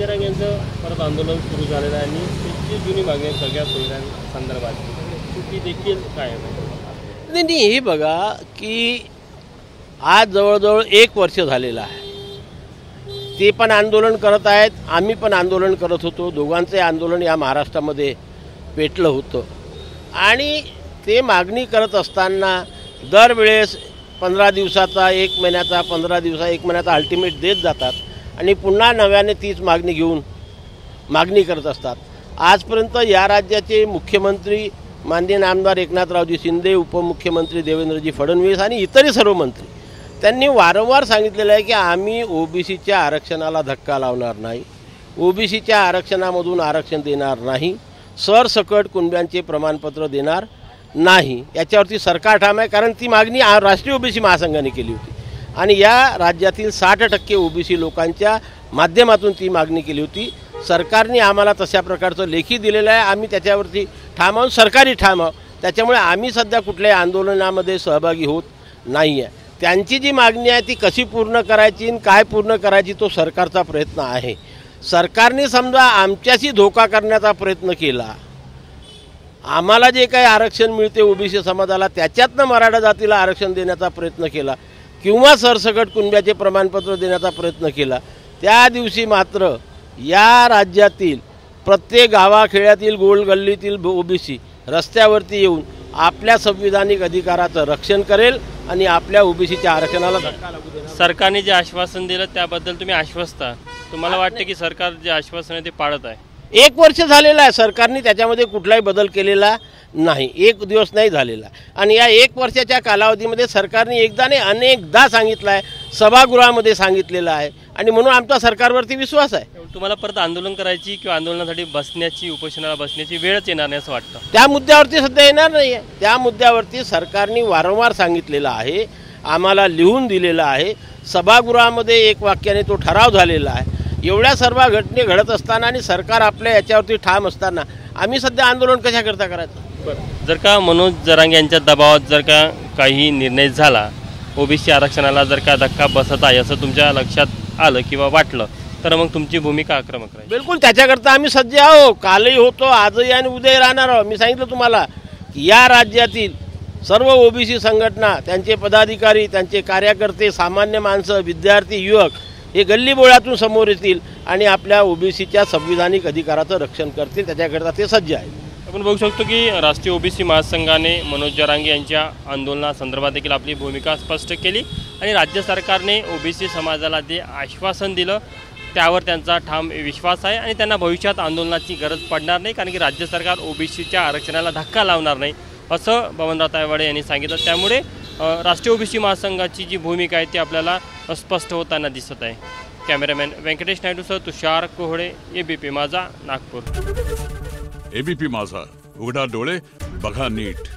जरांगे यांचं परत आंदोलन सुरू झालेलं आहे आणि त्यांची जुनी मागणी सगळ्या सुविधांसंदर्भात ती देखील काय आहे? नाही, हे बघा की आज जवळजवळ 1 वर्ष झालेलं आहे. ते पण आंदोलन करत आहेत, आम्ही पण आंदोलन करत होतो. दोघांचे आंदोलन या महाराष्ट्रामध्ये पेटलं होतं आणि ते मागणी करत असताना दरवेळेस 15 दिवसाचा 1 महिन्याचा 15 दिवसा 1 महिन्याचा अल्टिमेट देत जातात आणि पुन्हा नव्याने तीच मागणी घेऊन मागणी करत असतात. आजपर्यंत या राज्याचे मुख्यमंत्री माननीय आमदार एकनाथरावजी शिंदे, उपमुख्यमंत्री देवेंद्रजी फडणवीस आणि इतरही सर्व मंत्री त्यांनी वारंवार सांगितलेलं आहे की आम्ही ओबीसीच्या आरक्षणाला धक्का लावणार नाही, ओबीसीच्या आरक्षणामधून आरक्षण देणार नाही, सरसकट कुणब्यांचे प्रमाणपत्र देणार नाही. याच्यावरती सरकार ठाम आहे, कारण ती मागणी राष्ट्रीय ओबीसी महासंघाने केली होती आणि या राज्यातील 60% ओबीसी लोकांच्या माध्यमातून ती मागणी केली होती. सरकारने आम्हाला तशा प्रकारचं लेखी दिलेलं आहे, आम्ही त्याच्यावरती ठाम आहोत, सरकारी ठाम आहोत. त्याच्यामुळे आम्ही सध्या कुठल्याही आंदोलनामध्ये सहभागी होत नाही आहे. त्यांची जी मागणी आहे ती कशी पूर्ण करायची आणि काय पूर्ण करायची तो सरकारचा प्रयत्न आहे. सरकारने समजा आमच्याशी धोका करण्याचा प्रयत्न केला, आम्हाला जे काही आरक्षण मिळते ओबीसी समाजाला त्याच्यातनं मराठा जातीला आरक्षण देण्याचा प्रयत्न केला किंवा सरसकट कुणब्याचे प्रमाणपत्र देण्याचा प्रयत्न केला, त्या दिवशी मात्र या राज्यातील प्रत्येक गावाखेड्यातील गोलगल्लीतील ओबीसी रस्त्यावरती येऊन आपल्या संविधानिक अधिकाराचं रक्षण करेल आणि आपल्या ओबीसीच्या आरक्षणाला धक्का लागू देणार. सरकारने जे आश्वासन दिलं त्याबद्दल तुम्ही आश्वस्त आहात? तुम्हाला वाटतं की सरकार जे आश्वासन आहे ते पाळत आहे? 1 वर्ष झालेलं आहे, सरकारने त्याच्यामध्ये कुठलाही बदल केलेला नाही, 1 दिवस नाही झालेला. आणि या 1 वर्षाच्या कालावधीमध्ये सरकारने एकदा नाही अनेकदा सांगितलं आहे, सभागृहामध्ये सांगितलेलं आहे आणि म्हणून आमचा सरकारवरती विश्वास आहे. तुम्हाला परत आंदोलन करायची किंवा आंदोलनासाठी बसण्याची, उपोषणाला बसण्याची वेळच येणार नाही असं वाटतं? त्या मुद्द्यावरती सध्या येणार नाही आहे. त्या मुद्द्यावरती सरकारने वारंवार सांगितलेलं आहे, आम्हाला लिहून दिलेलं आहे, सभागृहामध्ये 1 वाक्याने तो ठराव झालेला आहे. एवढ्या सर्व घटने घडत असताना आणि सरकार आपल्या याच्यावरती ठाम असताना आम्ही सध्या आंदोलन कशाकरता करायचं? जर का मनोज जरांगे यांच्या दबावात जर का काही निर्णय झाला, ओबीसी आरक्षणाला जर का धक्का बसत आहे असं तुमच्या लक्षात आलं किंवा वाटलं, तर मग तुमची भूमिका आक्रमक राहील? बिलकुल, त्याच्याकरता आम्ही सज्ज आहो. कालही होतो, आजही आणि उद्याही राहणार आहोत. मी सांगितलं तुम्हाला की या राज्यातील सर्व ओबीसी संघटना, त्यांचे पदाधिकारी, त्यांचे कार्यकर्ते, सामान्य माणसं, विद्यार्थी, युवक हे गल्लीबोळ्यातून समोर येतील आणि आपल्या ओबीसीच्या संविधानिक अधिकाराचं रक्षण करतील. त्याच्याकरता ते सज्ज आहेत. आपण बघू शकतो की राष्ट्रीय ओबीसी महासंघाने मनोज जरांगे यांच्या आंदोलनासंदर्भात देखील आपली भूमिका स्पष्ट केली आणि राज्य सरकारने ओबीसी समाजाला जे आश्वासन दिलं त्यावर त्यांचा ठाम विश्वास आहे आणि त्यांना भविष्यात आंदोलनाची गरज पडणार नाही, कारण की राज्य सरकार ओबीसीच्या आरक्षणाला धक्का लावणार नाही असं बबनराव तायवाडे यांनी सांगितलं. त्यामुळे राष्ट्रीय ओबीसी महासंघाची जी भूमिका आहे ती आपल्याला स्पष्ट होताना दिसत आहे. कॅमेरामॅन व्यंकटेश नायडूसह तुषार कोहळे, एबीपी माझा, नागपूर. एबीपी माझा, उघडा डोळे बघा नीट.